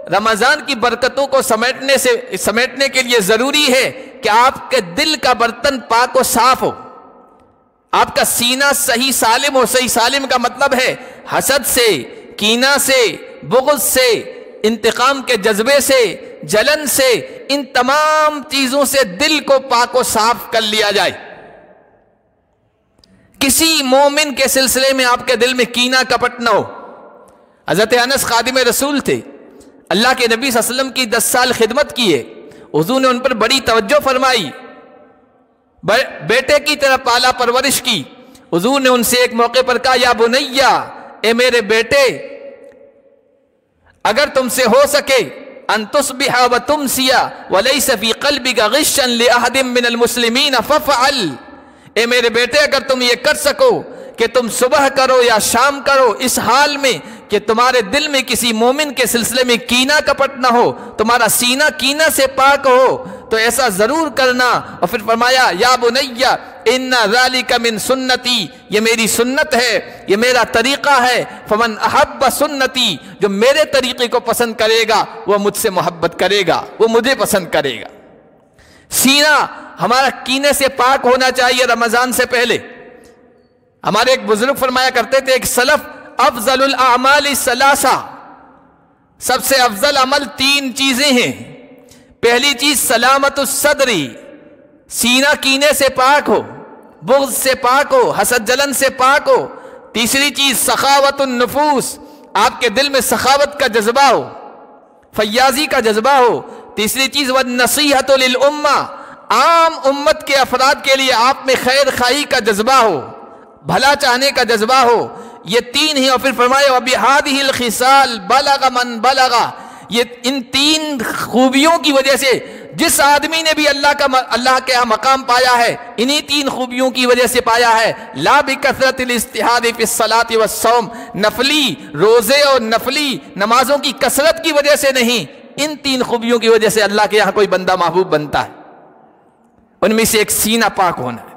رمضان کی برکتوں کو سمیٹنے کے لیے ضروری ہے کہ آپ کے دل کا برتن پاک و صاف ہو، آپ کا سینہ صحیح سالم ہو۔ صحیح سالم کا مطلب ہے حسد سے، کینہ سے، بغض سے، انتقام کے جذبے سے، جلن سے، ان تمام چیزوں سے دل کو پاک و صاف کر لیا جائے۔ کسی مومن کے سلسلے میں آپ کے دل میں کینہ کپٹ نہ ہو۔ حضرت انس خادم رسول تھے، اللہ کے نبی صلی اللہ علیہ وسلم کی 10 سال خدمت کی ہے، حضور نے ان پر بڑی توجہ فرمائی، بیٹے کی طرح پالا پرورش کی۔ حضور نے ان سے ایک موقع پر کہا یا بنیا، اے میرے بیٹے، اگر تم سے ہو سکے ان تصبح وتمسی وليس في قلبك غشا لاحد من المسلمین فافعل، اے میرے بیٹے اگر تم یہ کر سکو کہ تم صبح کرو یا شام کرو اس حال میں کہ تمہارے دل میں کسی مومن کے سلسلے میں کینہ کپٹ نہ ہو، تمہارا سینہ کینہ سے پاک ہو، تو ایسا ضرور کرنا۔ اور پھر فرمایا یا بنیا ان ذالک من سنتی، یہ میری سنت ہے، یہ میرا طریقہ ہے، فمن احب سنتی، جو میرے طریقے کو پسند کرے گا وہ مجھ سے محبت کرے گا، وہ مجھے پسند کرے گا۔ سینہ ہمارا کینے سے پاک ہونا چاہیے رمضان سے پہلے۔ ہمارے ایک بزرگ فرمایا کرتے تھے، ایک سلف، افضل الاعمال ثلاثہ، سب سے افضل عمل 3 چیزیں ہیں۔ پہلی چیز سلامت الصدری، سینہ کینے سے پاک ہو، بغض سے پاک ہو، حسد جلن سے پاک ہو۔ تیسری چیز سخاوت النفوس، آپ کے دل میں سخاوت کا جذبہ ہو، فیاضی کا جذبہ ہو۔ تیسری چیز والنصیحۃ للامہ، عام امت کے افراد کے لیے آپ میں خیر خواہی کا جذبہ ہو، بھلا چاہنے کا جذبہ ہو۔ یہ 3 ہیں۔ اور پھر فرمایا وَبِهَذِهِ الْخِصَالِ بَلَغَ مَنْ بَلَغَ، یہ ان 3 خوبیوں کی وجہ سے جس آدمی نے بھی اللہ کے ہاں مقام پایا ہے، انہی 3 خوبیوں کی وجہ سے پایا ہے۔ لا بکثرت الاجتہاد فی الصلاۃ والصوم، نفلی روزے اور نفلی نمازوں کی کثرت کی وجہ سے نہیں، ان 3 خوبیوں کی وجہ سے اللہ کے یہاں کوئی بندہ محبوب بنتا ہے۔ ان میں سے ایک سینہ پاک ہونا ہے۔